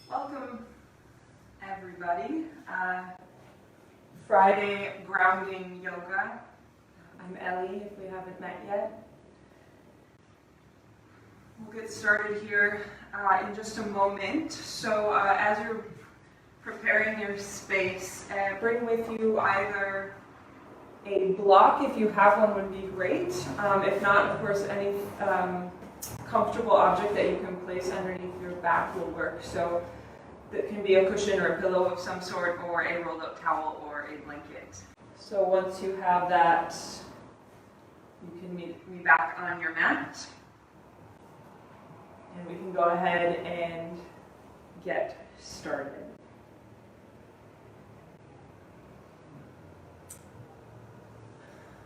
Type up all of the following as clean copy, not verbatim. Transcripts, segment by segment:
Welcome, everybody. Friday grounding yoga. I'm Elly, if we haven't met yet. We'll get started here in just a moment. So as you're preparing your space, bring with you either a block, if you have one would be great. If not, of course, any comfortable object that you can place underneath your back will work. So that can be a cushion or a pillow of some sort, or a rolled up towel or a blanket. So once you have that, you can meet me back on your mat. And we can go ahead and get started.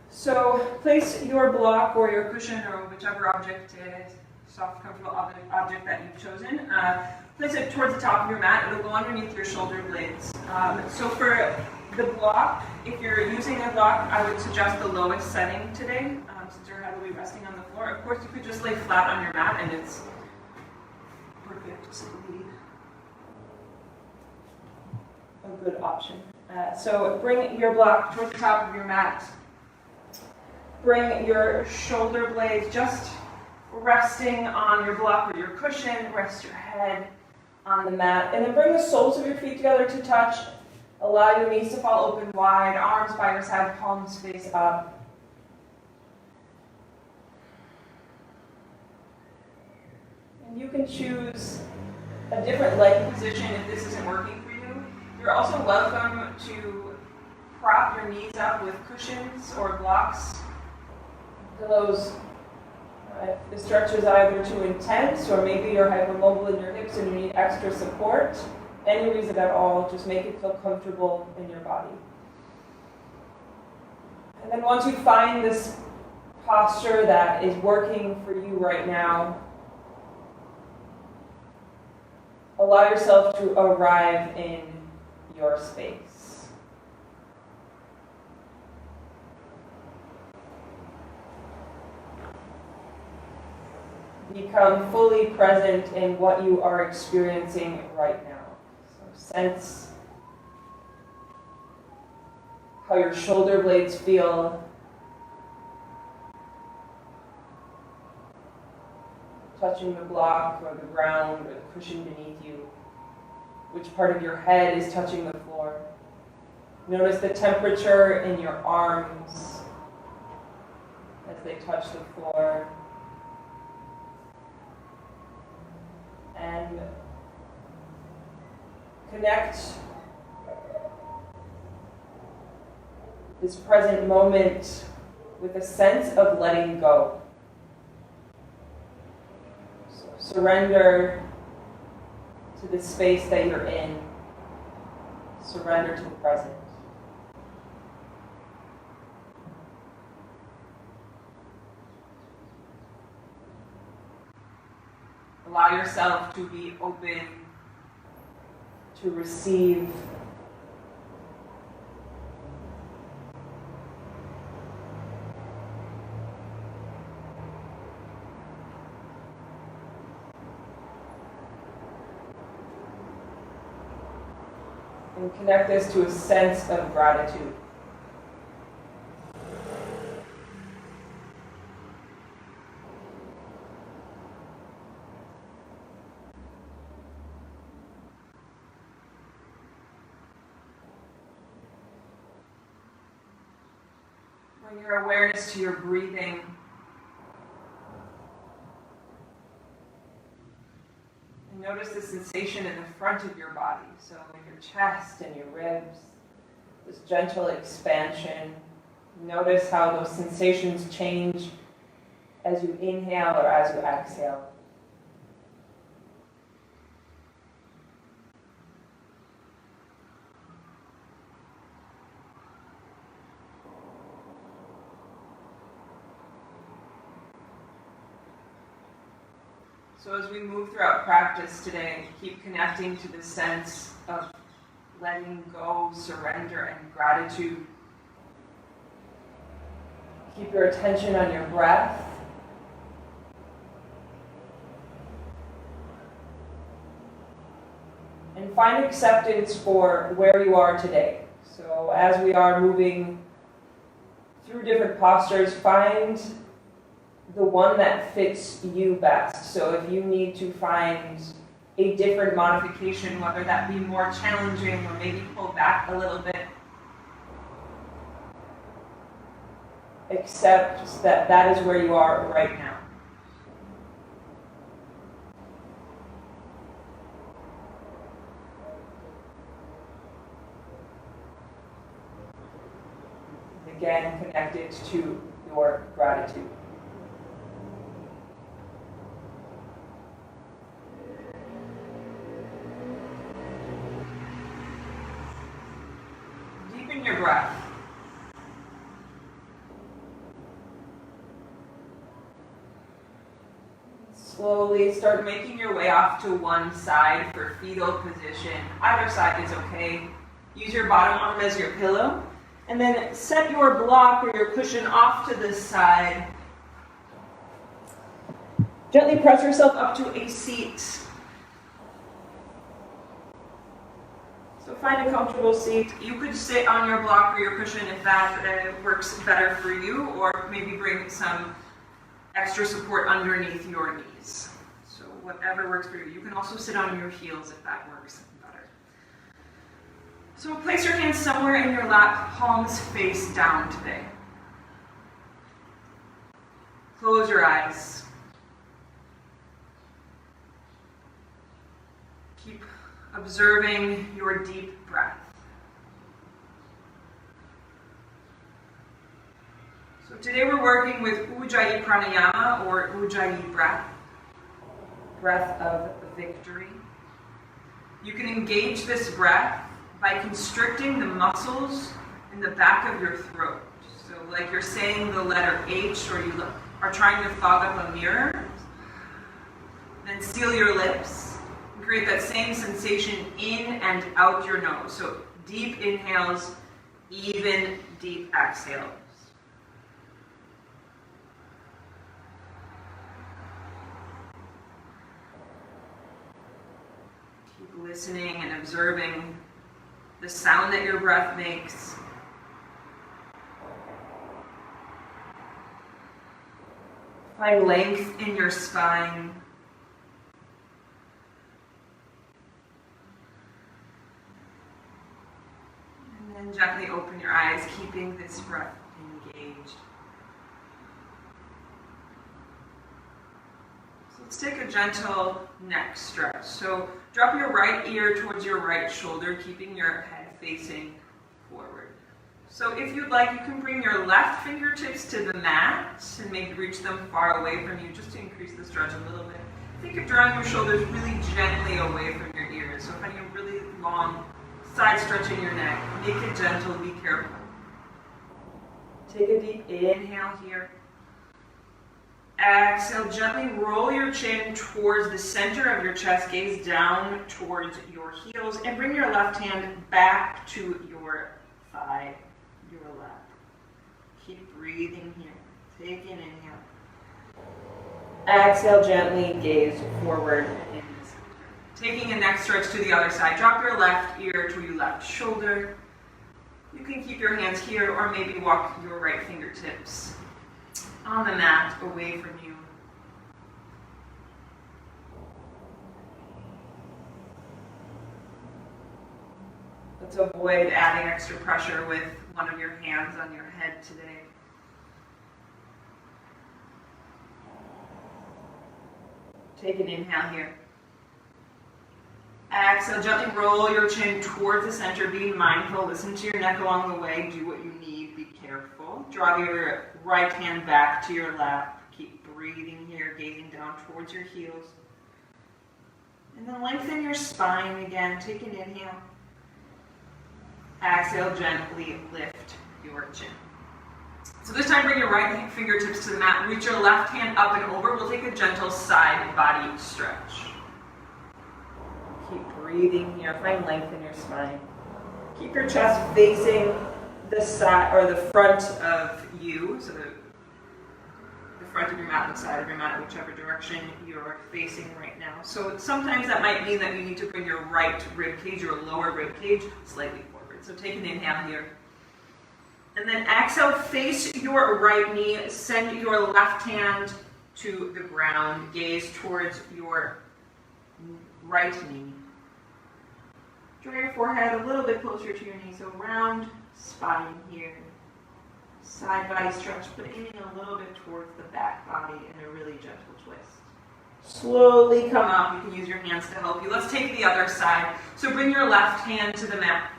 So place your block or your cushion or whichever object is, soft, comfortable object that you've chosen. Place it towards the top of your mat. It'll go underneath your shoulder blades. So for the block, if you're using a block, I would suggest the lowest setting today, since your head will be resting on the floor. Of course, you could just lay flat on your mat, and it's perfectly a good option. So bring your block towards the top of your mat. Bring your shoulder blades just resting on your block or your cushion. Rest your head on the mat. And then bring the soles of your feet together to touch. Allow your knees to fall open wide. Arms by your side, palms face up. And you can choose a different leg position if this isn't working for you. You're also welcome to prop your knees up with cushions or blocks. Pillows. If the stretch is either too intense, or maybe you're hypermobile in your hips and you need extra support, any reason at all, just make it feel comfortable in your body. And then once you find this posture that is working for you right now, allow yourself to arrive in your space. Become fully present in what you are experiencing right now. So sense how your shoulder blades feel. Touching the block or the ground or the cushion beneath you. Which part of your head is touching the floor. Notice the temperature in your arms as they touch the floor. And connect this present moment with a sense of letting go. So surrender to the space that you're in. Surrender to the present. Allow yourself to be open to receive. And connect this to a sense of gratitude. Bring your awareness to your breathing. And notice the sensation in the front of your body, so in your chest and your ribs, this gentle expansion. Notice how those sensations change as you inhale or as you exhale. So as we move throughout practice today, keep connecting to the sense of letting go, surrender, and gratitude. Keep your attention on your breath. And find acceptance for where you are today. So as we are moving through different postures, find the one that fits you best. So if you need to find a different modification, whether that be more challenging or maybe pull back a little bit, accept that that is where you are right now. Again, connect it to your gratitude. Deepen your breath. Slowly start making your way off to one side for fetal position. Either side is okay. Use your bottom arm as your pillow. And then set your block or your cushion off to the side. Gently press yourself up to a seat. So find a comfortable seat. You could sit on your block or your cushion if that works better for you, or maybe bring some extra support underneath your knees. So whatever works for you. You can also sit on your heels if that works better. So place your hands somewhere in your lap, palms face down today. Close your eyes. Keep observing your deep breath. So today we're working with Ujjayi Pranayama, or Ujjayi breath, breath of victory. You can engage this breath by constricting the muscles in the back of your throat. So like you're saying the letter H, or you are trying to fog up a mirror. Then seal your lips and create that same sensation in and out your nose. So deep inhales, even deep exhales. Keep listening and observing the sound that your breath makes. Find length in your spine. And then gently open your eyes, keeping this breath engaged. So let's take a gentle neck stretch. So drop your right ear towards your right shoulder, keeping your head facing forward. So if you'd like, you can bring your left fingertips to the mat and maybe reach them far away from you just to increase the stretch a little bit. Think of drawing your shoulders really gently away from your ears. So finding a really long side stretch in your neck. Make it gentle, be careful. Take a deep inhale here. Exhale, gently roll your chin towards the center of your chest, gaze down towards your heels, and bring your left hand back to your thigh, your lap. Keep breathing here. Take an inhale. Exhale, gently gaze forward in the center. Taking a neck stretch to the other side. Drop your left ear to your left shoulder. You can keep your hands here, or maybe walk your right fingertips on the mat away from you. Let's avoid adding extra pressure with one of your hands on your head today. Take an inhale here. Exhale, gently roll your chin towards the center, being mindful. Listen to your neck along the way. Do what you need. Be careful. Draw your right hand back to your lap. Keep breathing here, gazing down towards your heels. And then lengthen your spine again. Take an inhale. Exhale, gently lift your chin. So this time, bring your right fingertips to the mat. Reach your left hand up and over. We'll take a gentle side body stretch. Keep breathing here. Find length in your spine. Keep your chest facing the side or the front of you, so the front of your mat, the side of your mat, whichever direction you're facing right now. So sometimes that might mean that you need to bring your right rib cage, your lower rib cage, slightly forward. So take an inhale here. And then exhale, face your right knee, send your left hand to the ground, gaze towards your right knee. Draw your forehead a little bit closer to your knee, so round spine here. Side body stretch, but aiming a little bit towards the back body in a really gentle twist. Slowly come up. You can use your hands to help you. Let's take the other side. So bring your left hand to the mat.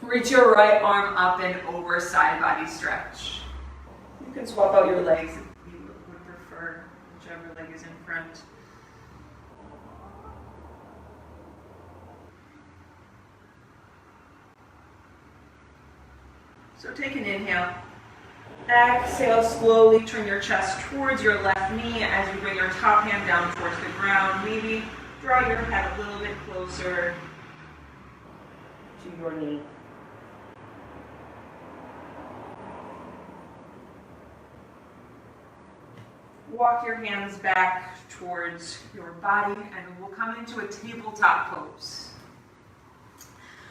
Reach your right arm up and over, side body stretch. You can swap out your legs if you would prefer, whichever leg is in front. So take an inhale. Exhale, slowly turn your chest towards your left knee as you bring your top hand down towards the ground. Maybe draw your head a little bit closer to your knee. Walk your hands back towards your body and we'll come into a tabletop pose.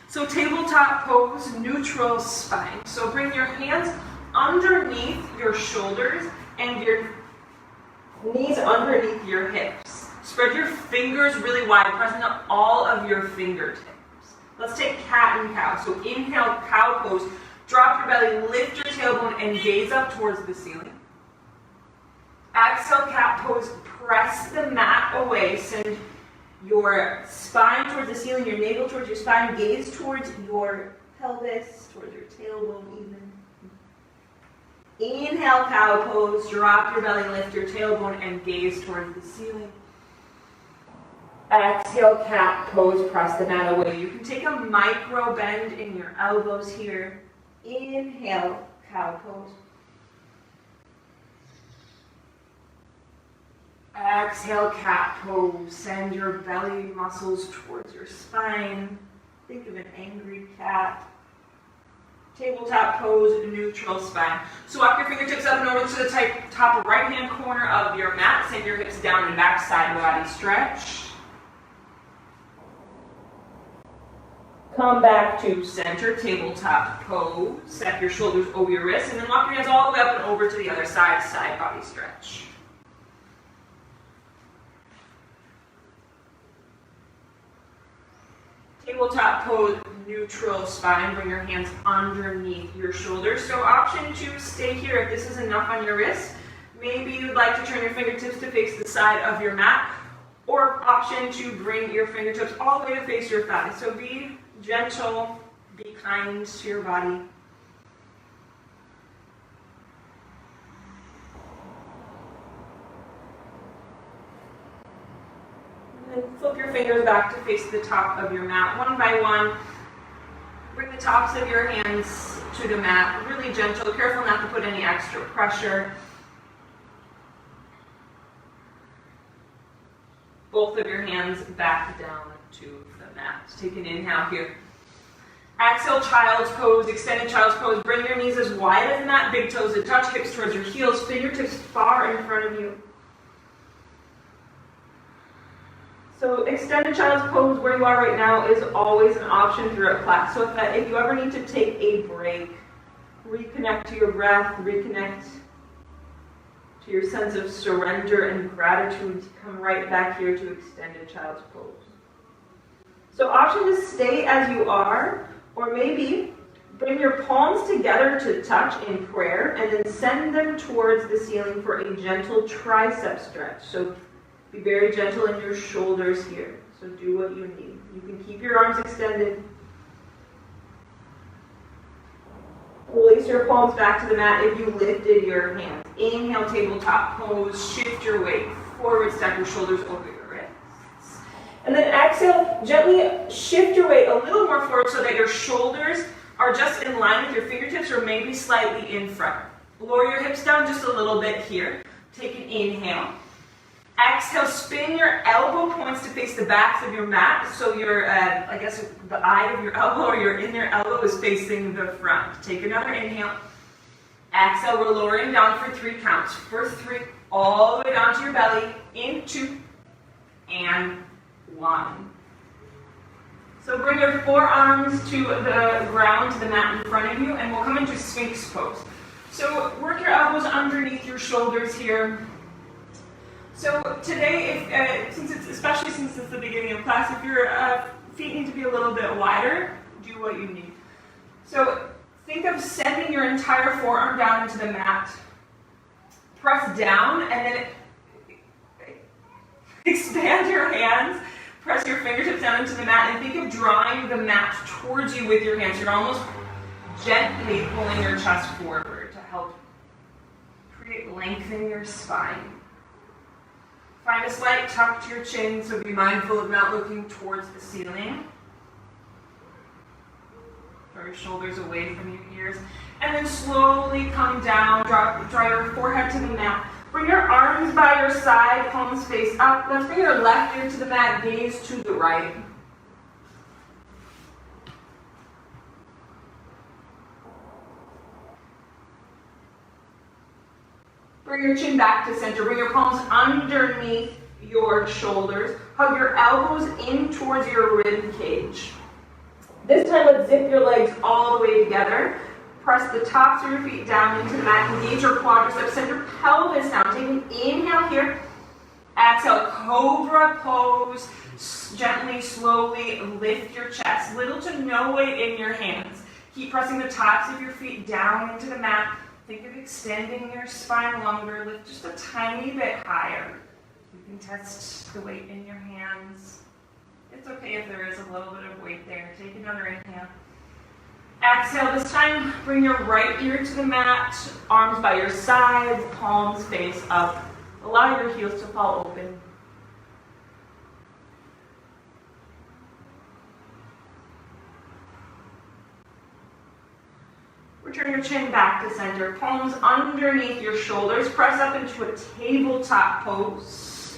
So tabletop pose, neutral spine. So bring your hands underneath your shoulders and your knees underneath your hips. Spread your fingers really wide, pressing up all of your fingertips. Let's take cat and cow. So inhale, cow pose. Drop your belly, lift your tailbone, and gaze up towards the ceiling. Exhale, cat pose. Press the mat away. Send your spine towards the ceiling, your navel towards your spine. Gaze towards your pelvis, towards your tailbone even. Inhale, cow pose. Drop your belly, lift your tailbone, and gaze towards the ceiling. Exhale, cat pose. Press the mat away. You can take a micro bend in your elbows here. Inhale, cow pose. Exhale, cat pose. Send your belly muscles towards your spine. Think of an angry cat. Tabletop pose, neutral spine. So walk your fingertips up and over to the top right-hand corner of your mat. Send your hips down and back, side body stretch. Come back to center, tabletop pose. Step your shoulders over your wrists, and then walk your hands all the way up and over to the other side, side body stretch. Tabletop pose, neutral spine. Bring your hands underneath your shoulders. So option 2, stay here if this is enough on your wrist. Maybe you'd like to turn your fingertips to face the side of your mat. Or option 2, bring your fingertips all the way to face your thighs. So be gentle, be kind to your body. And then flip your fingers back to face the top of your mat. One by one, bring the tops of your hands to the mat. Really gentle, careful not to put any extra pressure. Both of your hands back down to the mat. Take an inhale here. Exhale, child's pose, extended child's pose. Bring your knees as wide as the mat, big toes to touch, hips towards your heels, fingertips far in front of you. So extended child's pose where you are right now is always an option throughout class. So if you ever need to take a break, reconnect to your breath, reconnect to your sense of surrender and gratitude, come right back here to extended child's pose. So option is stay as you are, or maybe bring your palms together to touch in prayer and then send them towards the ceiling for a gentle tricep stretch. So be very gentle in your shoulders here. So do what you need. You can keep your arms extended. Release your palms back to the mat if you lifted your hands. Inhale, tabletop pose. Shift your weight forward, step your shoulders over your wrists. And then exhale, gently shift your weight a little more forward so that your shoulders are just in line with your fingertips or maybe slightly in front. Lower your hips down just a little bit here. Take an inhale. Exhale, spin your elbow points to face the backs of your mat. So your, I guess the eye of your elbow or your inner elbow is facing the front. Take another inhale. Exhale, we're lowering down for 3 counts. For 3, all the way down to your belly, in 2, and 1. So bring your forearms to the ground, to the mat in front of you, and we'll come into Sphinx pose. So work your elbows underneath your shoulders here. So today, especially since it's the beginning of class, if your feet need to be a little bit wider, do what you need. So think of sending your entire forearm down into the mat. Press down, and then expand your hands. Press your fingertips down into the mat, and think of drawing the mat towards you with your hands. You're almost gently pulling your chest forward to help create length in your spine. Find a slight tuck to your chin, so be mindful of not looking towards the ceiling. Draw your shoulders away from your ears. And then slowly come down, draw your forehead to the mat. Bring your arms by your side, palms face up. Let's bring your left ear to the mat, gaze to the right. Bring your chin back to center. Bring your palms underneath your shoulders. Hug your elbows in towards your rib cage. This time, let's zip your legs all the way together. Press the tops of your feet down into the mat. Engage your quadriceps. Send your pelvis down. Take an inhale here. Exhale, Cobra Pose. Gently, slowly lift your chest. Little to no weight in your hands. Keep pressing the tops of your feet down into the mat. Think of extending your spine longer. Lift just a tiny bit higher. You can test the weight in your hands. It's okay if there is a little bit of weight there. Take another inhale. Exhale. This time, bring your right ear to the mat. Arms by your sides. Palms face up. Allow your heels to fall open. Return your chin back to center. Palms underneath your shoulders. Press up into a tabletop pose.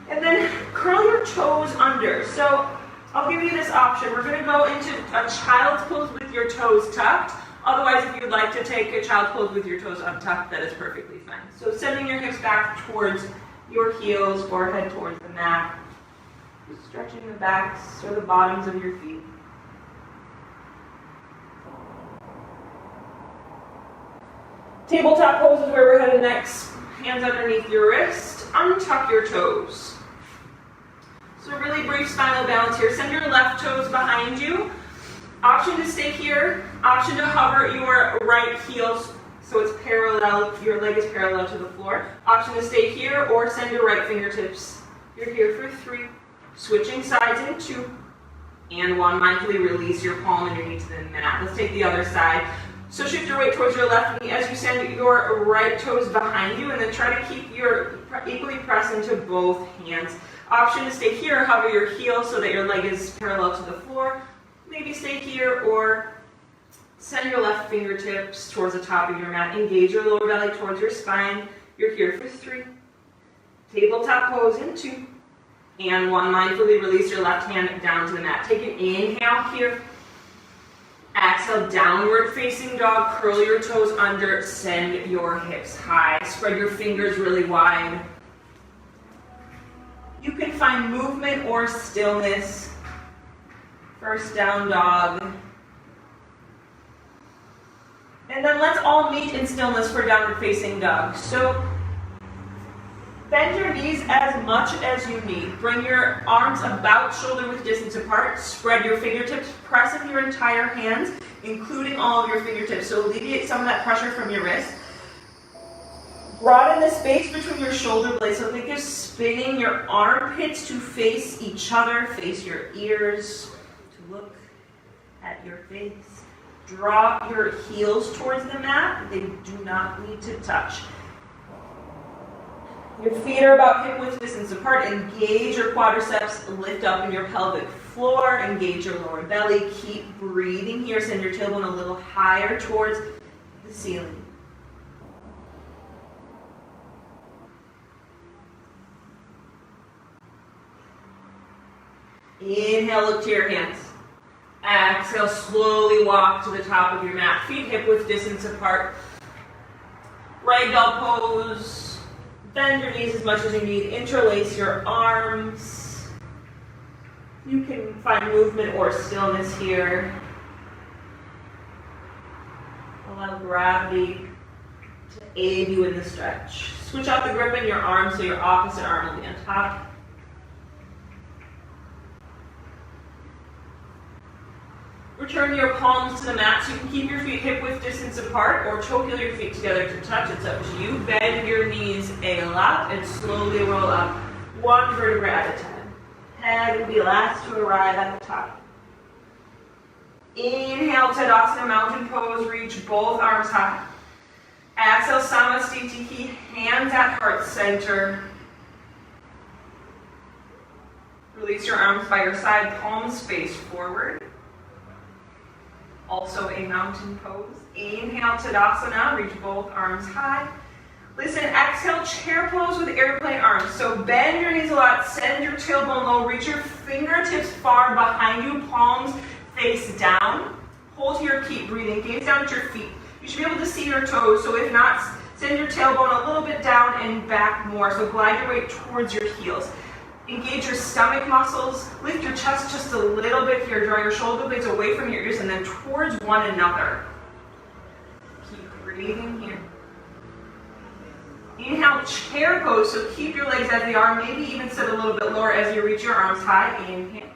And then curl your toes under. So I'll give you this option. We're going to go into a child's pose with your toes tucked. Otherwise, if you'd like to take a child's pose with your toes untucked, that is perfectly fine. So sending your hips back towards your heels, forehead towards the mat. Just stretching the backs or the bottoms of your feet. Tabletop pose is where we're headed next. Hands underneath your wrist. Untuck your toes. So really brief spinal balance here. Send your left toes behind you. Option to stay here. Option to hover your right heel so it's parallel, your leg is parallel to the floor. Option to stay here or send your right fingertips. You're here for 3. Switching sides in 2. And 1. Mindfully release your palm underneath the mat. Let's take the other side. So shift your weight towards your left knee as you send your right toes behind you, and then try to keep your equally press into both hands. Option to stay here, hover your heel so that your leg is parallel to the floor. Maybe stay here or send your left fingertips towards the top of your mat. Engage your lower belly towards your spine. You're here for 3. Tabletop pose in 2. And 1. Mindfully release your left hand down to the mat. Take an inhale here. Exhale, downward facing dog. Curl your toes under. Send your hips high. Spread your fingers really wide. You can find movement or stillness. First down dog. And then let's all meet in stillness for downward facing dog. So bend your knees as much as you need. Bring your arms about shoulder width distance apart. Spread your fingertips. Press in your entire hands, including all of your fingertips. So alleviate some of that pressure from your wrist. Broaden the space between your shoulder blades. So think of spinning your armpits to face each other. Face your ears to look at your face. Draw your heels towards the mat. They do not need to touch. Your feet are about hip width distance apart. Engage your quadriceps. Lift up in your pelvic floor. Engage your lower belly. Keep breathing here. Send your tailbone a little higher towards the ceiling. Inhale, look to your hands. Exhale, slowly walk to the top of your mat. Feet hip width distance apart. Ragdoll pose. Bend your knees as much as you need. Interlace your arms. You can find movement or stillness here. Allow gravity to aid you in the stretch. Switch out the grip in your arms so your opposite arm will be on top. Return your palms to the mat so you can keep your feet hip width distance apart or choke your feet together to touch. It's up to you. Bend your knees a lot and slowly roll up one vertebra at a time. Head will be last to arrive at the top. Inhale, Tadasana, mountain pose. Reach both arms high. Exhale, Samastiti, hands at heart center. Release your arms by your side, palms face forward. Also a mountain pose. Inhale, Tadasana, reach both arms high. Listen, exhale, chair pose with airplane arms. So bend your knees a lot, send your tailbone low, reach your fingertips far behind you, palms face down. Hold here, keep breathing, gaze down at your feet. You should be able to see your toes, so if not, send your tailbone a little bit down and back more. So glide your weight towards your heels. Engage your stomach muscles, lift your chest just a little bit here, draw your shoulder blades away from your ears and then towards one another. Keep breathing here. Inhale, chair pose, so keep your legs as they are, maybe even sit a little bit lower as you reach your arms high. Inhale.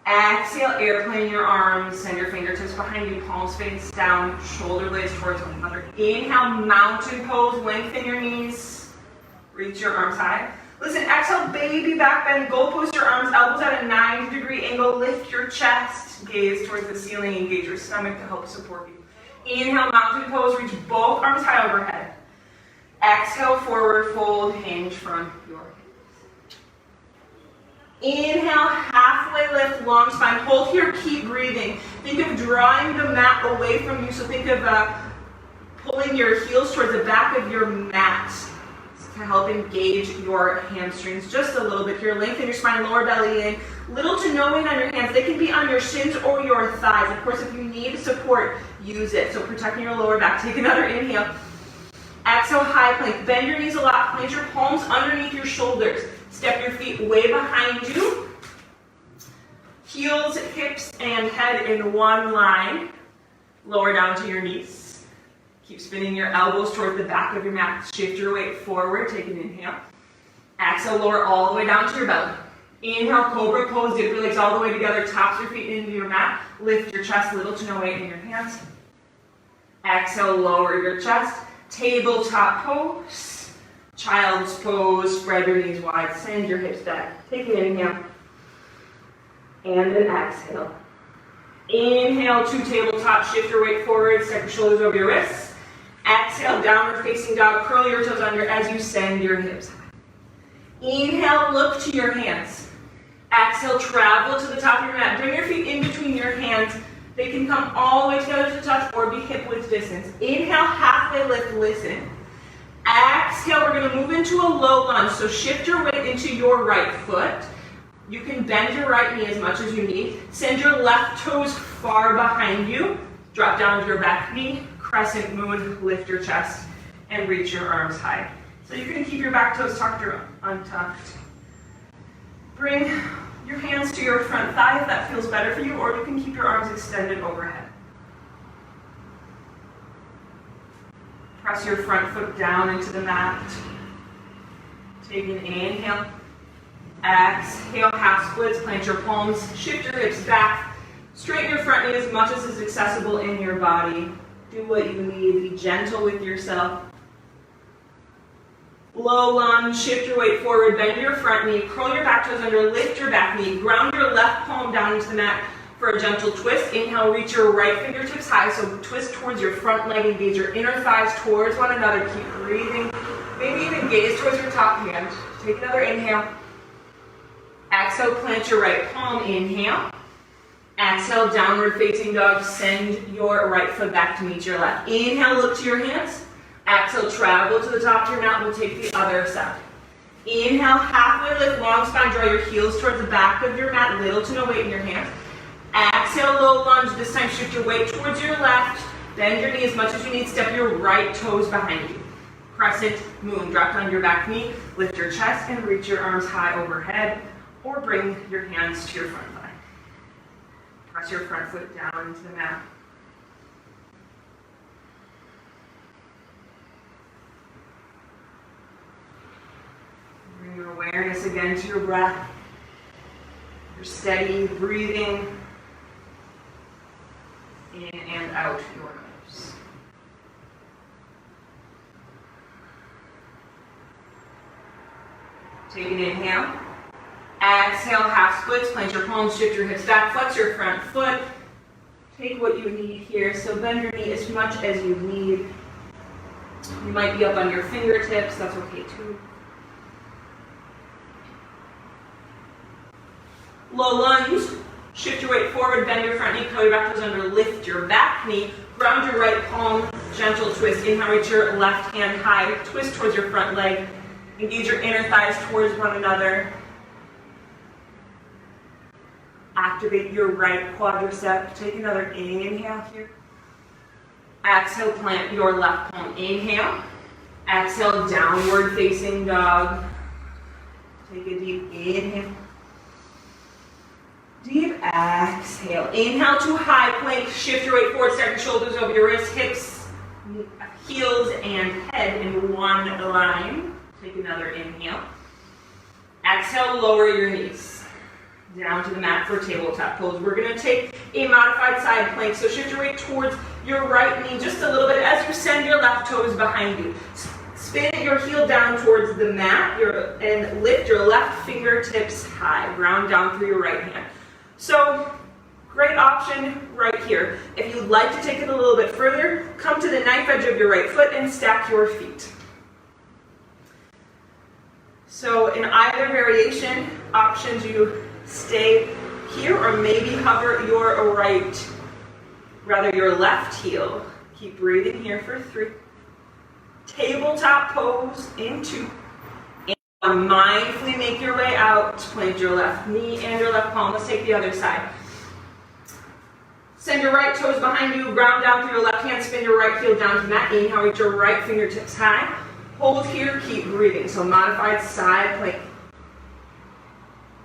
Exhale, airplane your arms, send your fingertips behind you, palms face down, shoulder blades towards one another. Inhale, mountain pose, lengthen your knees, reach your arms high. Listen, exhale, baby back bend, goalpost your arms, elbows at a 90-degree angle, lift your chest, gaze towards the ceiling, engage your stomach to help support you. Inhale, mountain pose, reach both arms high overhead. Exhale, forward fold, hinge from your hips. Inhale, halfway lift, long spine, hold here, keep breathing. Think of drawing the mat away from you, so think of pulling your heels towards the back of your mat to help engage your hamstrings just a little bit here. Lengthen your spine, lower belly in. Little to no weight on your hands. They can be on your shins or your thighs. Of course, if you need support, use it. So protecting your lower back. Take another inhale. Exhale, high plank. Bend your knees a lot. Plant your palms underneath your shoulders. Step your feet way behind you. Heels, hips, and head in one line. Lower down to your knees. Keep spinning your elbows towards the back of your mat. Shift your weight forward. Take an inhale. Exhale, lower all the way down to your belly. Inhale, Cobra Pose. Dip your legs all the way together. Tops your feet into your mat. Lift your chest, little to no weight in your hands. Exhale, lower your chest. Tabletop Pose. Child's Pose. Spread your knees wide. Send your hips back. Take an inhale. And an exhale. Inhale to tabletop. Shift your weight forward. Step your shoulders over your wrists. Exhale, downward facing dog. Curl your toes under as you send your hips high. Inhale, look to your hands. Exhale, travel to the top of your mat. Bring your feet in between your hands. They can come all the way together to touch or be hip width distance. Inhale, halfway lift, listen. Exhale, we're going to move into a low lunge. So shift your weight into your right foot. You can bend your right knee as much as you need. Send your left toes far behind you. Drop down to your back knee. Crescent moon, lift your chest, and reach your arms high. So you can keep your back toes tucked or untucked. Bring your hands to your front thigh if that feels better for you, or you can keep your arms extended overhead. Press your front foot down into the mat. Take an inhale. Exhale, half splits, plant your palms, shift your hips back. Straighten your front knee as much as is accessible in your body. Do what you need. Be gentle with yourself. Low lunge, shift your weight forward, bend your front knee, curl your back toes under, lift your back knee, ground your left palm down into the mat for a gentle twist. Inhale, reach your right fingertips high, so twist towards your front leg, engage your inner thighs towards one another. Keep breathing. Maybe even gaze towards your top hand. Take another inhale. Exhale, plant your right palm, inhale. Exhale, downward facing dog, send your right foot back to meet your left. Inhale, look to your hands. Exhale, travel to the top of your mat, we'll take the other side. Inhale, halfway lift, long spine, draw your heels towards the back of your mat, little to no weight in your hands. Exhale, low lunge. This time shift your weight towards your left. Bend your knee as much as you need. Step your right toes behind you. Crescent moon. Drop down your back knee. Lift your chest and reach your arms high overhead. Or bring your hands to your front thigh. Press your front foot down into the mat. Bring your awareness again to your breath. Your steady breathing in and out your nose. Take an inhale. Exhale, half splits. Plant your palms, shift your hips back, flex your front foot. Take what you need here. So bend your knee as much as you need. You might be up on your fingertips. That's okay too. Low lunge, shift your weight forward, bend your front knee, curl your back toes under, lift your back knee, ground your right palm, gentle twist. Inhale, reach your left hand high, twist towards your front leg, engage your inner thighs towards one another. Activate your right quadricep. Take another inhale here. Exhale, plant your left palm. Inhale. Exhale, downward facing dog. Take a deep inhale. Deep exhale. Inhale to high plank. Shift your weight forward. Stack your shoulders over your wrists, hips, heels, and head in one line. Take another inhale. Exhale, lower your knees down to the mat for tabletop pose. We're going to take a modified side plank. So shift your weight towards your right knee just a little bit as you send your left toes behind you. Spin your heel down towards the mat and lift your left fingertips high. Ground down through your right hand. So, great option right here. If you'd like to take it a little bit further, come to the knife edge of your right foot and stack your feet. So in either variation, options you stay here or maybe hover your your left heel. Keep breathing here for 3. Tabletop pose in 2. And mindfully make your way out. Plant your left knee and your left palm. Let's take the other side. Send your right toes behind you. Ground down through your left hand. Spin your right heel down to the mat. Inhale, reach your right fingertips high. Hold here, keep breathing. So modified side plank.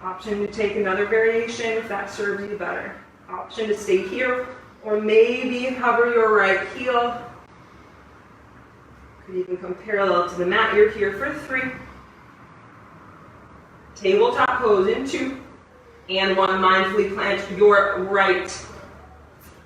Option to take another variation if that serves you better. Option to stay here or maybe hover your right heel. Could even come parallel to the mat. You're here for 3. Tabletop pose in 2. And 1. Mindfully plant your right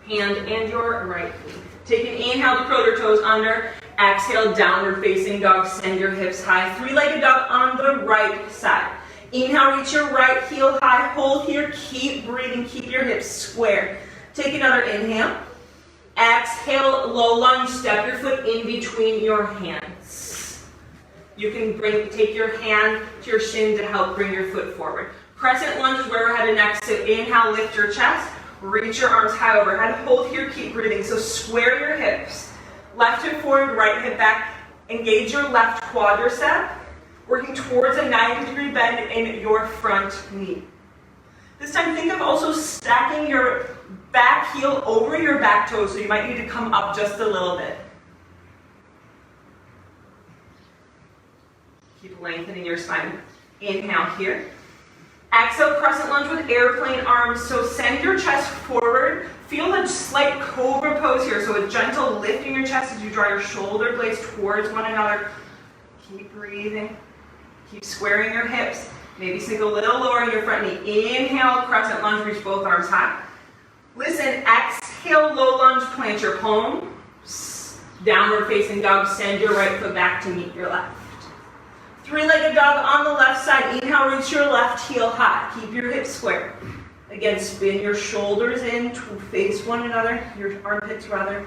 hand and your right knee. Take an inhale to curl your toes under. Exhale, downward facing dog. Send your hips high. 3-legged dog on the right side. Inhale, reach your right heel high. Hold here. Keep breathing. Keep your hips square. Take another inhale. Exhale, low lunge. Step your foot in between your hands. You can take your hand to your shin to help bring your foot forward. Crescent lunge is where we're headed next. So inhale, lift your chest. Reach your arms high overhead. Hold here. Keep breathing. So square your hips. Left hip forward, right hip back. Engage your left quadricep, working towards a 90-degree bend in your front knee. This time, think of also stacking your back heel over your back toes, so you might need to come up just a little bit. Keep lengthening your spine. Inhale here. Exhale, crescent lunge with airplane arms. So send your chest forward. Feel a slight Cobra Pose here. So a gentle lifting your chest as you draw your shoulder blades towards one another. Keep breathing. Keep squaring your hips. Maybe sink a little lower in your front knee. Inhale, crescent lunge, reach both arms high. Listen, exhale, low lunge, plant your palms. Downward facing dog, send your right foot back to meet your left. 3-legged dog on the left side. Inhale, reach your left heel high. Keep your hips square. Again, spin your shoulders in to face one another, your armpits rather.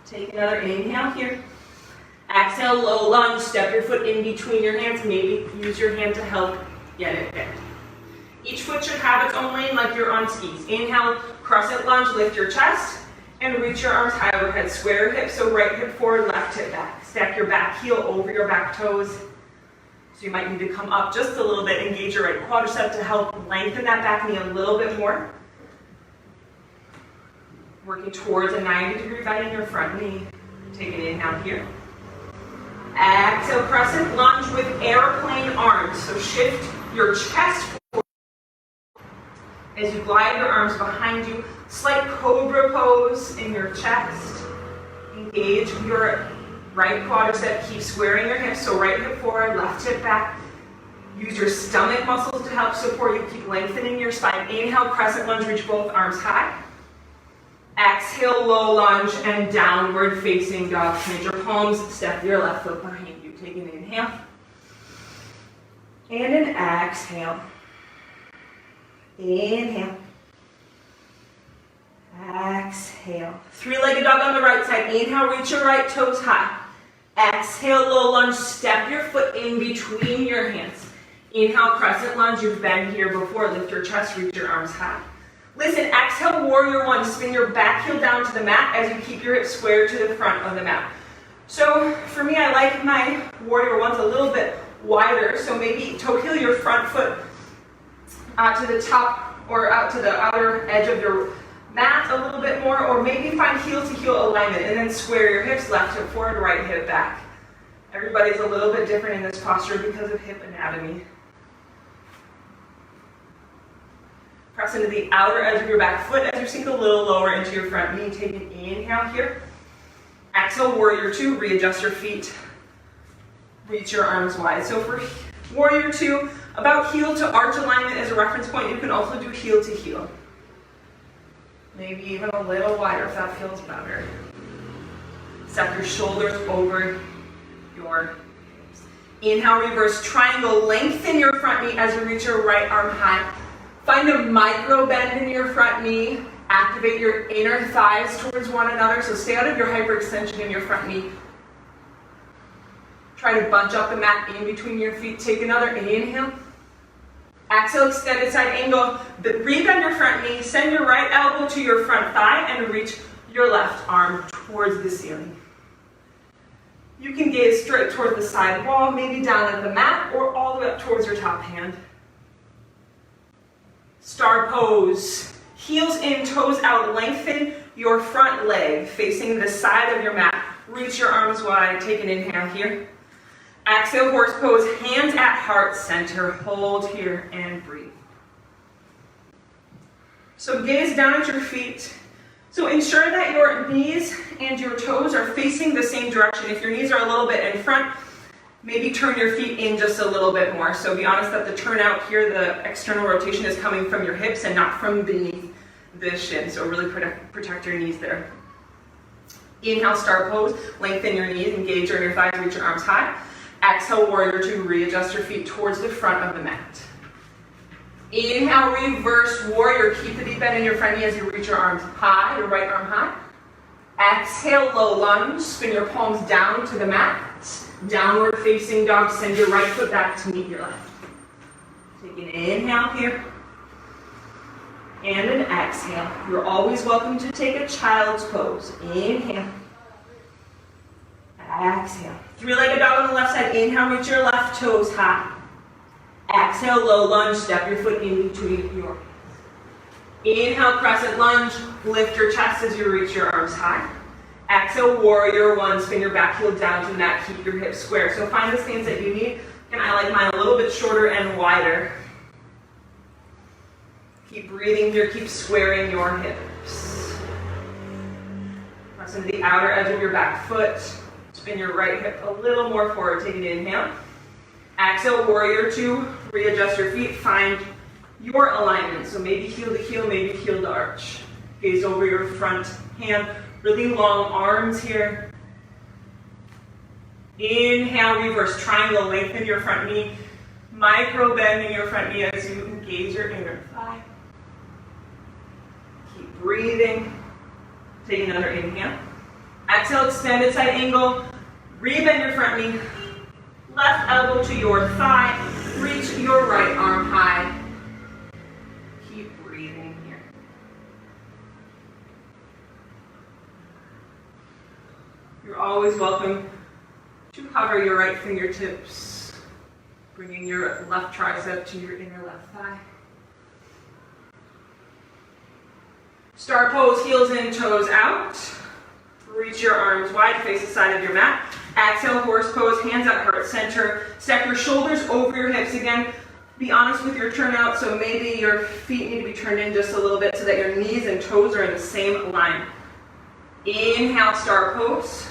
Take another inhale here. Exhale, low lunge. Step your foot in between your hands. Maybe use your hand to help get it bent. Each foot should have its own lane like you're on skis. Inhale, crescent lunge, lift your chest, and reach your arms high overhead. Square your hips, so right hip forward, left hip back. Stack your back heel over your back toes. So you might need to come up just a little bit. Engage your right quadricep to help lengthen that back knee a little bit more. Working towards a 90-degree bend in your front knee. Take an inhale here. Exhale, crescent lunge with airplane arms. So shift your chest forward as you glide your arms behind you. Slight Cobra Pose in your chest. Engage your right quadricep. Keep squaring your hips. So right hip forward, left hip back. Use your stomach muscles to help support you. Keep lengthening your spine. Inhale, crescent lunge, reach both arms high. Exhale, low lunge and downward facing dog. Plant your palms, step your left foot behind you. Take an inhale. And an exhale. Inhale. Exhale. Three-legged dog on the right side. Inhale, reach your right toes high. Exhale, low lunge, step your foot in between your hands. Inhale, crescent lunge, you've been here before. Lift your chest, reach your arms high. Listen, exhale, warrior one. Spin your back heel down to the mat as you keep your hips square to the front of the mat. So for me, I like my warrior ones a little bit wider. So maybe toe heel your front foot to the top or out to the outer edge of your mat a little bit more, or maybe find heel to heel alignment and then square your hips, left hip forward, right hip back. Everybody's a little bit different in this posture because of hip anatomy. Press into the outer edge of your back foot as you sink a little lower into your front knee. Take an inhale here. Exhale, warrior two, readjust your feet. Reach your arms wide. So for warrior two, about heel to arch alignment as a reference point. You can also do heel to heel. Maybe even a little wider if that feels better. Step your shoulders over your hips. Inhale, reverse triangle. Lengthen your front knee as you reach your right arm high. Find a micro bend in your front knee. Activate your inner thighs towards one another. So stay out of your hyperextension in your front knee. Try to bunch up the mat in between your feet. Take another inhale. Exhale, extended side angle. Rebend your front knee. Send your right elbow to your front thigh and reach your left arm towards the ceiling. You can gaze straight towards the side wall, maybe down at the mat, or all the way up towards your top hand. Star pose. Heels in, toes out. Lengthen your front leg facing the side of your mat. Reach your arms wide. Take an inhale here. Exhale, horse pose. Hands at heart center. Hold here and breathe. So gaze down at your feet. So ensure that your knees and your toes are facing the same direction. If your knees are a little bit in front, maybe turn your feet in just a little bit more. So be honest that the turnout here, the external rotation is coming from your hips and not from beneath the shin. So really protect your knees there. Inhale, star pose. Lengthen your knees, engage your inner thighs, reach your arms high. Exhale, warrior two. Readjust your feet towards the front of the mat. Inhale, reverse warrior. Keep the deep bend in your front knee as you reach your arms high, your right arm high. Exhale, low lunge. Spin your palms down to the mat. Downward facing dog. Send your right foot back to meet your left. Take an inhale here. And an exhale. You're always welcome to take a child's pose. Inhale. Exhale. Three-legged dog on the left side. Inhale, reach your left toes high. Exhale, low lunge. Step your foot in between your. Inhale, crescent lunge. Lift your chest as you reach your arms high. Exhale, warrior one. Spin your back heel down to the mat. Keep your hips square. So find the stance that you need. And I like mine a little bit shorter and wider. Keep breathing here. Keep squaring your hips. Press into the outer edge of your back foot. Spin your right hip a little more forward. Take an inhale. Exhale, warrior two. Readjust your feet. Find your alignment. So maybe heel to heel, maybe heel to arch. Gaze over your front hand. Really long arms here. Inhale, reverse triangle. Lengthen your front knee. Micro bend in your front knee as you engage your inner thigh. Keep breathing. Take another inhale. Exhale, extended side angle. Rebend your front knee. Left elbow to your thigh. Reach your right arm high. Keep breathing here. You're always welcome to hover your right fingertips, bringing your left tricep to your inner left thigh. Star pose, heels in, toes out. Reach your arms wide, face the side of your mat. Exhale, horse pose, hands at heart center. Step your shoulders over your hips again. Be honest with your turnout, so maybe your feet need to be turned in just a little bit so that your knees and toes are in the same line. Inhale, star pose.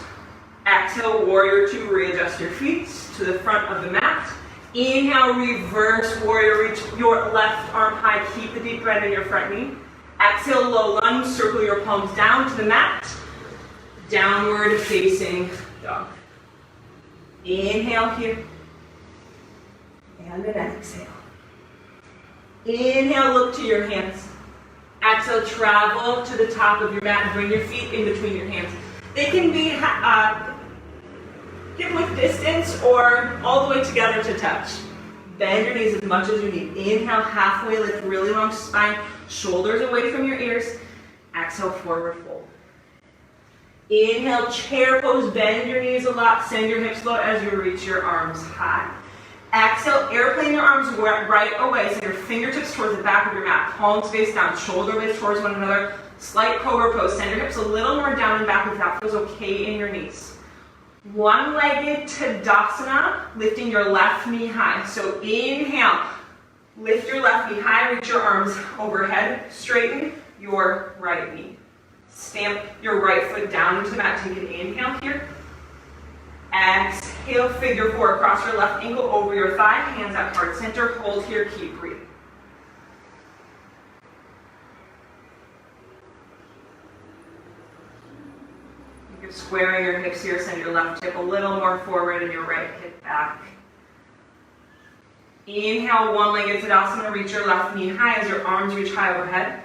Exhale, warrior two, readjust your feet to the front of the mat. Inhale, reverse warrior, reach your left arm high, keep the deep bend in your front knee. Exhale, low lunge, circle your palms down to the mat. Downward facing dog. Inhale here. And an exhale. Inhale, look to your hands. Exhale, travel to the top of your mat and bring your feet in between your hands. They can be hip width distance or all the way together to touch. Bend your knees as much as you need. Inhale, halfway lift, really long spine, shoulders away from your ears. Exhale, forward fold. Inhale, chair pose, bend your knees a lot, send your hips low as you reach your arms high. Exhale, airplane your arms right away, send your fingertips towards the back of your mat, palms face down, shoulder blades towards one another. Slight Cobra Pose, send your hips a little more down and back if that feels okay in your knees. One-legged Tadasana, lifting your left knee high. So inhale, lift your left knee high, reach your arms overhead, straighten your right knee. Stamp your right foot down into the mat, take an inhale here. Exhale, figure four, cross your left ankle over your thigh, hands at heart center, hold here, keep breathing. You're squaring your hips here, send your left hip a little more forward and your right hip back. Inhale, one-legged Tadasana, reach your left knee high as your arms reach high overhead.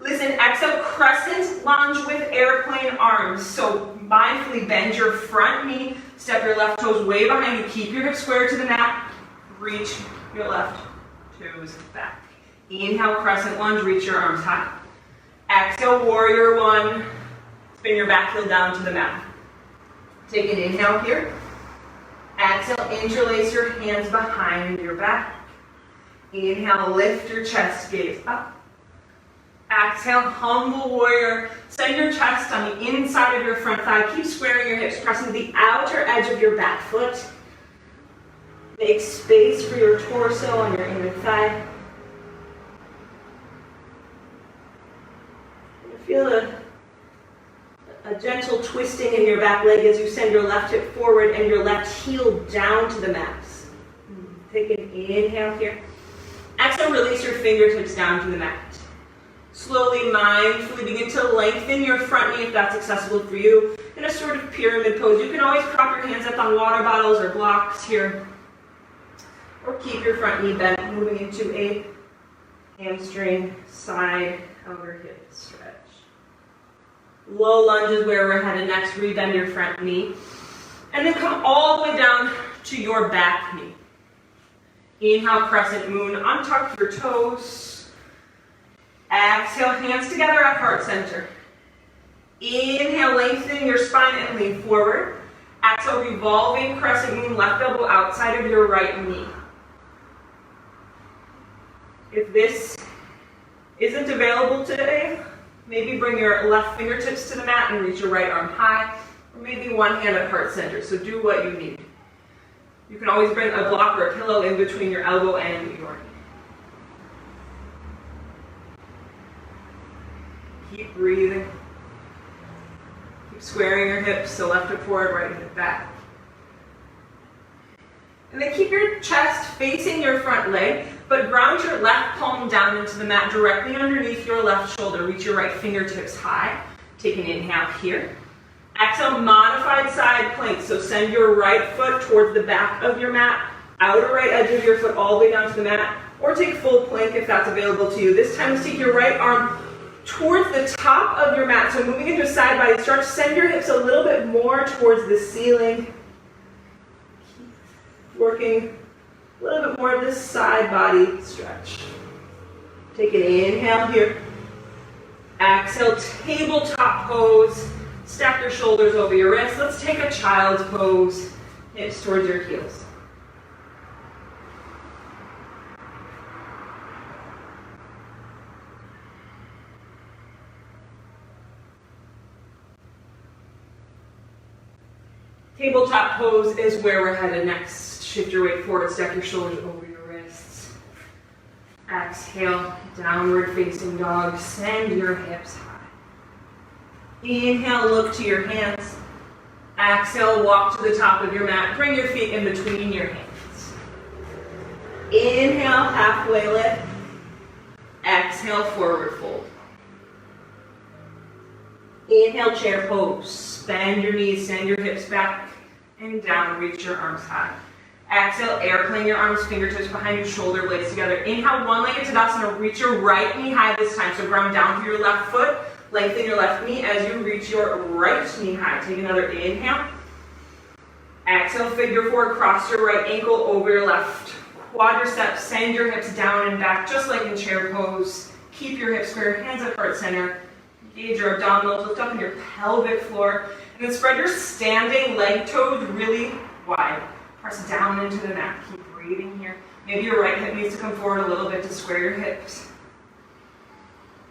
Listen, exhale, crescent lunge with airplane arms. So mindfully bend your front knee, step your left toes way behind you, keep your hips square to the mat, reach your left toes back. Inhale, crescent lunge, reach your arms high. Exhale, warrior one, spin your back heel down to the mat. Take an inhale here. Exhale, interlace your hands behind your back. Inhale, lift your chest, gaze up. Exhale, humble warrior. Send your chest on the inside of your front thigh. Keep squaring your hips, pressing the outer edge of your back foot. Make space for your torso on your inner thigh. Feel a gentle twisting in your back leg as you send your left hip forward and your left heel down to the mat. Take an inhale here. Exhale, release your fingertips down to the mat. Slowly, mindfully begin to lengthen your front knee if that's accessible for you in a sort of pyramid pose. You can always prop your hands up on water bottles or blocks here. Or keep your front knee bent, moving into a hamstring side outer hip stretch. Low lunge is where we're headed next. Rebend your front knee. And then come all the way down to your back knee. Inhale, crescent moon, untuck your toes. Exhale, hands together at heart center. Inhale, lengthen your spine and lean forward. Exhale, revolving crescent moon, left elbow outside of your right knee. If this isn't available today, maybe bring your left fingertips to the mat and reach your right arm high, or maybe one hand at heart center, so do what you need. You can always bring a block or a pillow in between your elbow and your knee. Keep breathing. Keep squaring your hips, so left hip forward, right hip back. And then keep your chest facing your front leg, but ground your left palm down into the mat directly underneath your left shoulder. Reach your right fingertips high. Take an inhale here. Exhale, modified side plank. So send your right foot towards the back of your mat, outer right edge of your foot all the way down to the mat, or take full plank if that's available to you. This time, take your right arm towards the top of your mat. So moving into a side body stretch, send your hips a little bit more towards the ceiling. Keep working a little bit more of this side body stretch. Take an inhale here. Exhale, tabletop pose. Stack your shoulders over your wrists. Let's take a child's pose. Hips towards your heels. Tabletop pose is where we're headed next. Shift your weight forward, stack your shoulders over your wrists. Exhale, downward facing dog, send your hips high. Inhale, look to your hands. Exhale, walk to the top of your mat. Bring your feet in between your hands. Inhale, halfway lift. Exhale, forward fold. Inhale, chair pose. Bend your knees, send your hips back and down. Reach your arms high. Exhale, airplane your arms, fingertips behind your shoulder blades together. Inhale, one-legged Tadasana. Reach your right knee high this time. So ground down through your left foot. Lengthen your left knee as you reach your right knee high. Take another inhale. Exhale, figure four. Cross your right ankle over your left quadricep. Send your hips down and back, just like in chair pose. Keep your hips square, hands at heart center. Engage your abdominals, lift up in your pelvic floor, and then spread your standing leg toes really wide. Press down into the mat. Keep breathing here. Maybe your right hip needs to come forward a little bit to square your hips.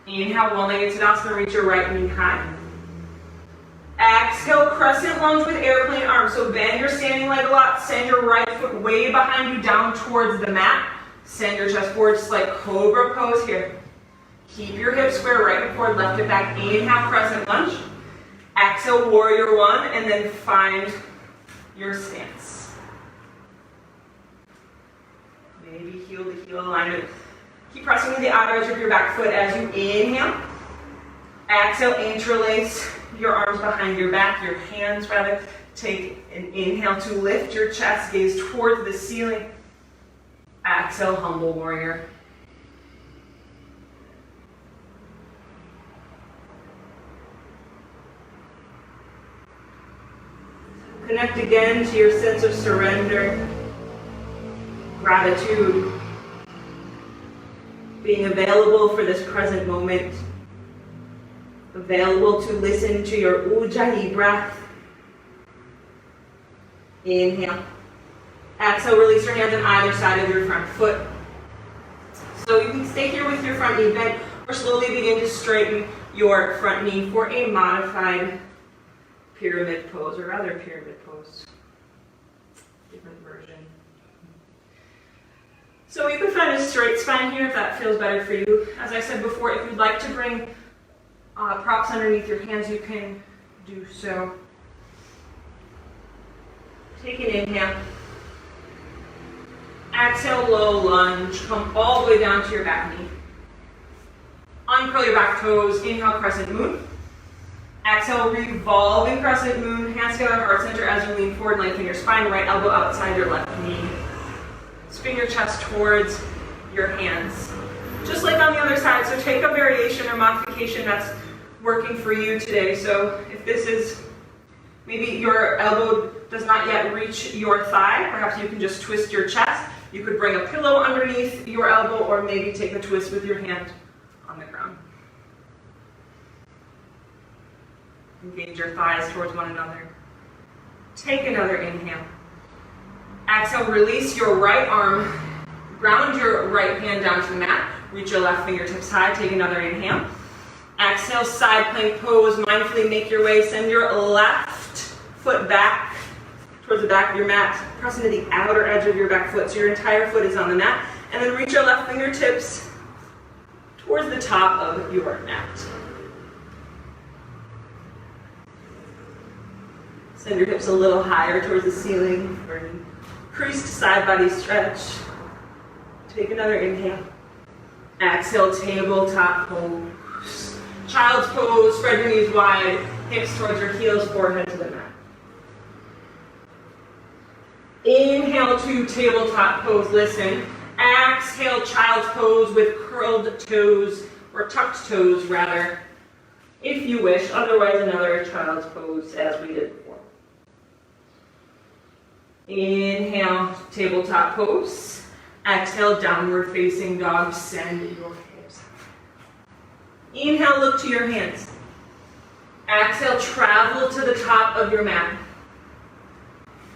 Inhale, one-legged Tadasana, reach your right knee high. Exhale, crescent lunge with airplane arms. So bend your standing leg a lot. Send your right foot way behind you down towards the mat. Send your chest forward just like Cobra Pose here. Keep your hips square, right and forward, left hip back. Inhale, crescent lunge. Exhale, warrior one, and then find your stance. Maybe heel to heel alignment. Keep pressing with the outer edge of your back foot as you inhale. Exhale, interlace your arms behind your back, your hands rather. Take an inhale to lift your chest, gaze towards the ceiling. Exhale, humble warrior. Connect again to your sense of surrender, gratitude, being available for this present moment, available to listen to your Ujjayi breath. Inhale. Exhale, release your hands on either side of your front foot. So you can stay here with your front knee bent or slowly begin to straighten your front knee for a modified pyramid pose, or rather pyramid pose. Different version. So you can find a straight spine here if that feels better for you. As I said before, if you'd like to bring props underneath your hands, you can do so. Take an inhale. Exhale, low lunge. Come all the way down to your back knee. Uncurl your back toes. Inhale, crescent moon. Exhale, revolving crescent moon. Hands together, heart center as you lean forward. Lengthen your spine. Right elbow outside your left knee. Spin your chest towards your hands. Just like on the other side. So take a variation or modification that's working for you today. So if this is, maybe your elbow does not yet reach your thigh, perhaps you can just twist your chest. You could bring a pillow underneath your elbow, or maybe take a twist with your hand on the ground. Engage your thighs towards one another. Take another inhale. Exhale, release your right arm. Ground your right hand down to the mat. Reach your left fingertips high. Take another inhale. Exhale, side plank pose. Mindfully make your way. Send your left foot back towards the back of your mat. Press into the outer edge of your back foot so your entire foot is on the mat. And then reach your left fingertips towards the top of your mat. Send your hips a little higher towards the ceiling for an increased side body stretch. Take another inhale. Exhale, tabletop pose. Child's pose, spread your knees wide, hips towards your heels, forehead to the mat. Inhale to tabletop pose, listen. Exhale, child's pose with curled toes, or tucked toes rather, if you wish. Otherwise, another child's pose as we did before. Inhale, tabletop pose. Exhale, downward facing dog, send your hips. Inhale, look to your hands. Exhale, travel to the top of your mat.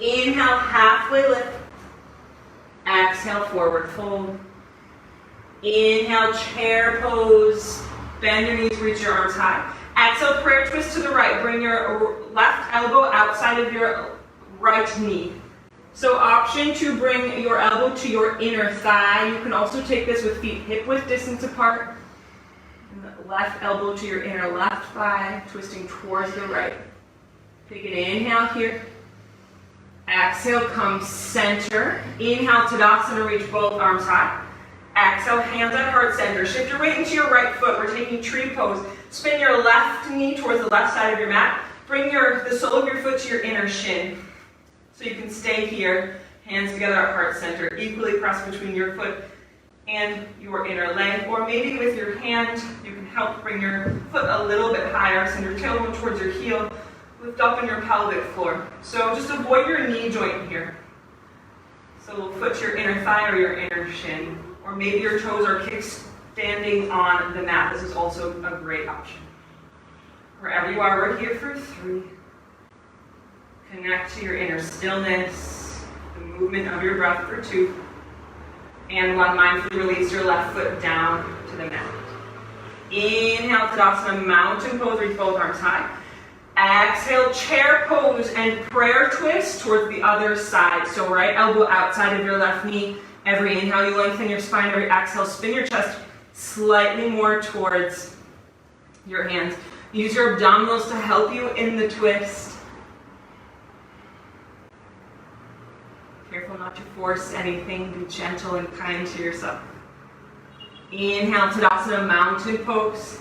Inhale, halfway lift. Exhale, forward fold. Inhale, chair pose. Bend your knees, reach your arms high. Exhale, prayer twist to the right. Bring your left elbow outside of your right knee. So option to bring your elbow to your inner thigh. You can also take this with feet hip width distance apart. And the left elbow to your inner left thigh, twisting towards the right. Take an inhale here. Exhale, come center. Inhale, Tadasana, reach both arms high. Exhale, hands at heart center. Shift your weight into your right foot. We're taking tree pose. Spin your left knee towards the left side of your mat. Bring the sole of your foot to your inner shin. So you can stay here, hands together at heart center. Equally press between your foot and your inner leg. Or maybe with your hand, you can help bring your foot a little bit higher. Send your tailbone towards your heel. Lift up in your pelvic floor. So just avoid your knee joint here. So foot to your inner thigh or your inner shin. Or maybe your toes are kickstanding on the mat. This is also a great option. Wherever you are, we're here for 3. Connect to your inner stillness, the movement of your breath for 2. And 1, mindfully release your left foot down to the mat. Inhale, Tadasana, mountain pose, reach both arms high. Exhale, chair pose and prayer twist towards the other side. So right elbow outside of your left knee. Every inhale, you lengthen your spine. Every exhale, spin your chest slightly more towards your hands. Use your abdominals to help you in the twist. Careful not to force anything. Be gentle and kind to yourself. Inhale, Tadasana, mountain pose.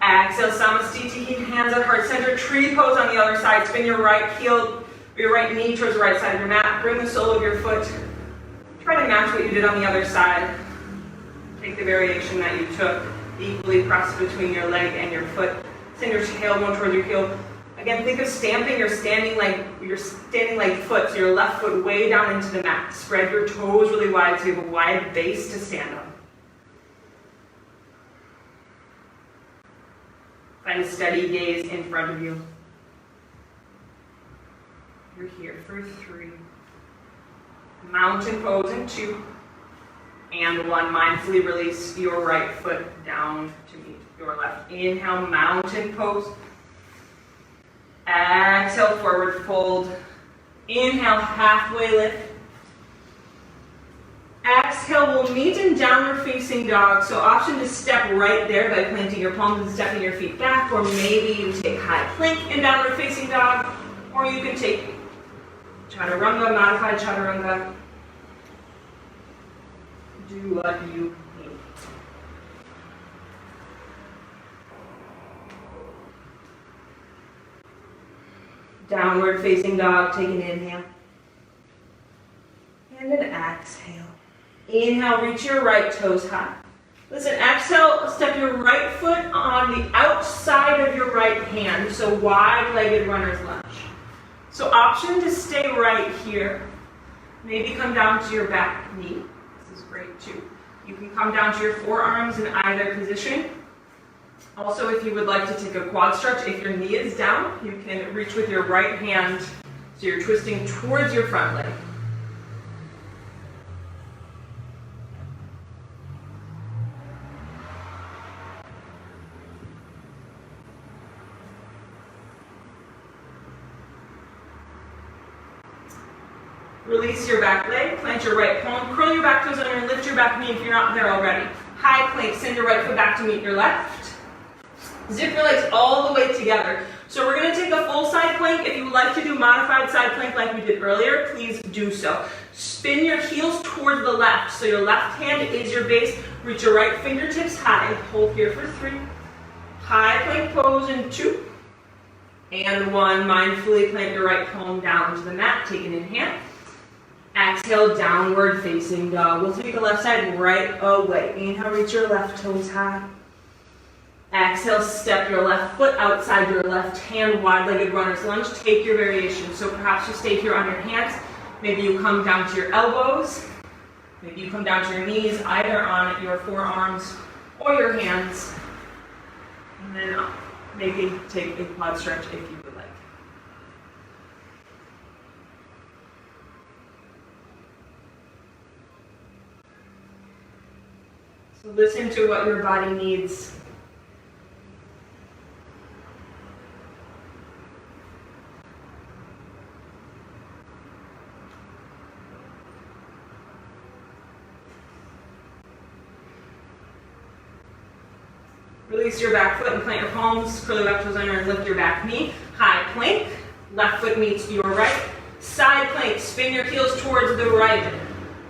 Exhale, Samastiti, keep hands at heart center. Tree pose on the other side. Spin your right heel, your right knee towards the right side of your mat. Bring the sole of your foot. Try to match what you did on the other side. Take the variation that you took. Equally press between your leg and your foot. Send your tailbone towards your heel. Again, think of stamping your standing leg foot, so your left foot way down into the mat. Spread your toes really wide so you have a wide base to stand on. Find a steady gaze in front of you. You're here for 3. Mountain pose in 2. And 1, mindfully release your right foot down to meet your left. Inhale, mountain pose. Exhale, forward fold. Inhale, halfway lift. Exhale, we'll meet in downward facing dog. So option to step right there by planting your palms and stepping your feet back, or maybe you take high plank in downward facing dog, or you can take chaturanga, modified chaturanga. Do what you need. Downward facing dog, take an inhale. And an exhale. Inhale, reach your right toes high. Listen, exhale, step your right foot on the outside of your right hand. So wide-legged runner's lunge. So option to stay right here. Maybe come down to your back knee. This is great too. You can come down to your forearms in either position. Also, if you would like to take a quad stretch, if your knee is down, you can reach with your right hand. So you're twisting towards your front leg. Release your back leg, plant your right palm, curl your back toes under and lift your back knee if you're not there already. High plank, send your right foot back to meet your left. Zip your legs all the way together. So we're going to take a full side plank. If you would like to do modified side plank like we did earlier, please do so. Spin your heels towards the left. So your left hand is your base. Reach your right fingertips high. Hold here for 3. High plank pose in 2. And 1. Mindfully plant your right palm down to the mat. Take an inhale. Exhale, downward facing dog. We'll take the left side right away. Inhale, reach your left toes high. Exhale, step your left foot outside your left hand, wide-legged runner's lunge. Take your variation. So perhaps you stay here on your hands. Maybe you come down to your elbows. Maybe you come down to your knees, either on your forearms or your hands. And then maybe take a quad stretch if you would like. So listen to what your body needs. Release your back foot and plant your palms, curl your left toes under and lift your back knee. High plank, left foot meets your right. Side plank, spin your heels towards the right.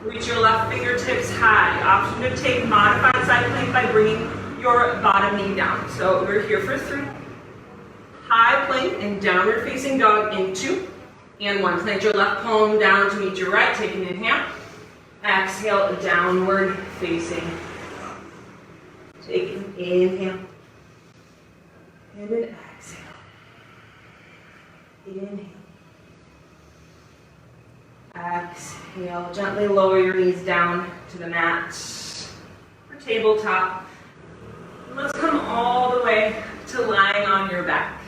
Reach your left fingertips high. Option to take modified side plank by bringing your bottom knee down. So we're here for 3. High plank and downward facing dog in 2 and 1. Plant your left palm down to meet your right. Take an inhale. Exhale, downward facing. Take an inhale. And an exhale. Inhale. Exhale. Gently lower your knees down to the mat or tabletop. And let's come all the way to lying on your back.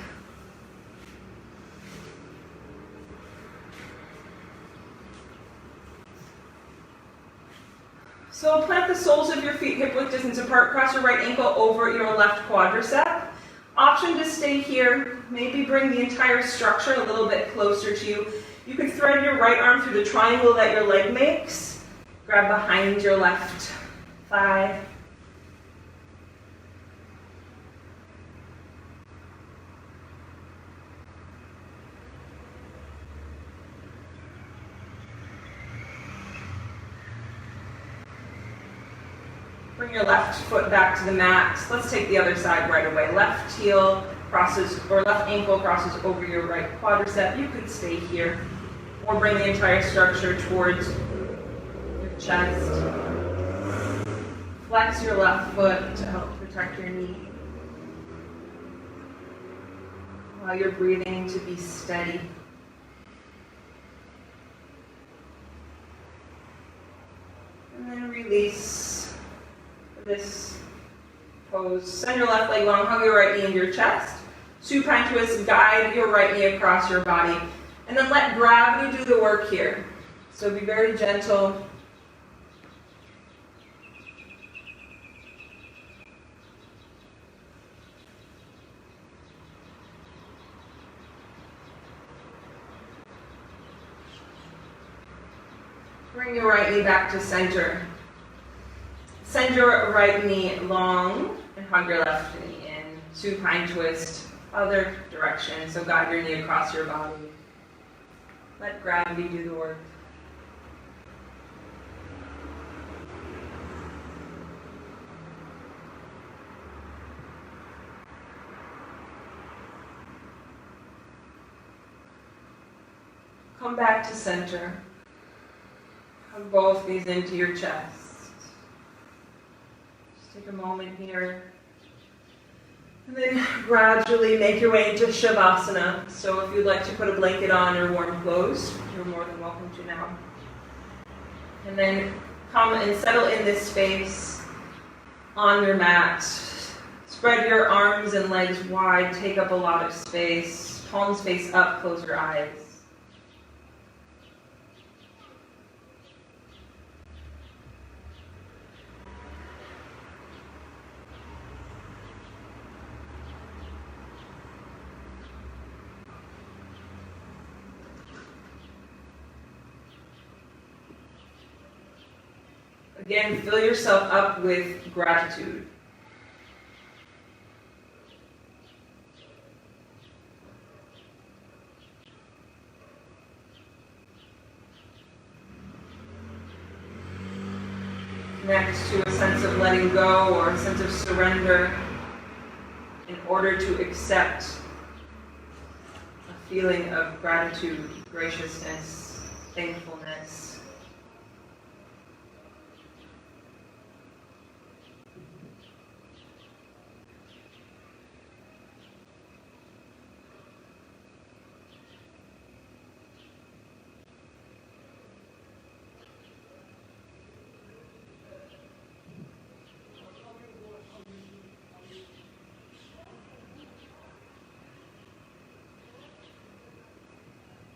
So plant the soles of your feet hip-width distance apart. Cross your right ankle over your left quadricep. Option to stay here. Maybe bring the entire structure a little bit closer to you. You can thread your right arm through the triangle that your leg makes. Grab behind your left thigh. Bring your left foot back to the mat. Let's take the other side right away. Left heel crosses, or left ankle crosses over your right quadricep. You could stay here, or bring the entire structure towards your chest. Flex your left foot to help protect your knee. Allow your breathing to be steady. And then release this pose. Send your left leg long, hug your right knee into your chest. Supine twist, guide your right knee across your body. And then let gravity do the work here. So be very gentle. Bring your right knee back to center. Send your right knee long and hug your left knee in. Supine twist, other direction. So guide your knee across your body. Let gravity do the work. Come back to center. Hug both knees into your chest. Take a moment here. And then gradually make your way into Shavasana. So if you'd like to put a blanket on or warm clothes, you're more than welcome to now. And then come and settle in this space on your mat. Spread your arms and legs wide. Take up a lot of space. Palms face up. Close your eyes. Again, fill yourself up with gratitude. Connect to a sense of letting go or a sense of surrender in order to accept a feeling of gratitude, graciousness, thankfulness.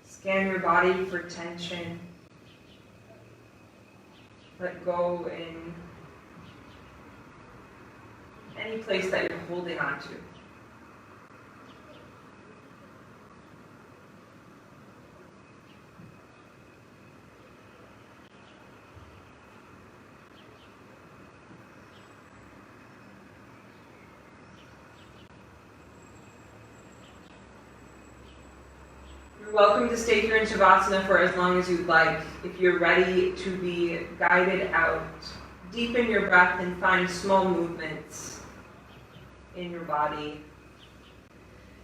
Scan your body for tension. Let go in any place that you're holding on to. You're welcome to stay here in Shavasana for as long as you'd like. If you're ready to be guided out, deepen your breath and find small movements in your body.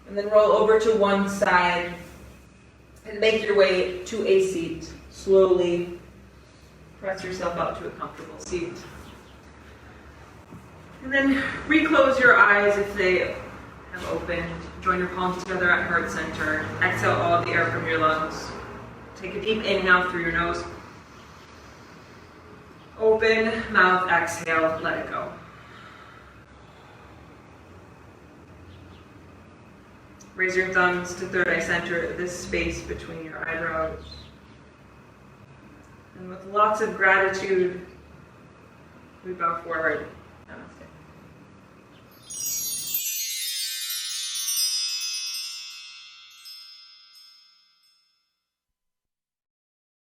And then roll over to one side and make your way to a seat. Slowly press yourself up to a comfortable seat. And then reclose your eyes if they have opened. Join your palms together at heart center. Exhale all the air from your lungs. Take a deep inhale through your nose. Open mouth, exhale, let it go. Raise your thumbs to third eye center, this space between your eyebrows. And with lots of gratitude, we bow forward. Namaste.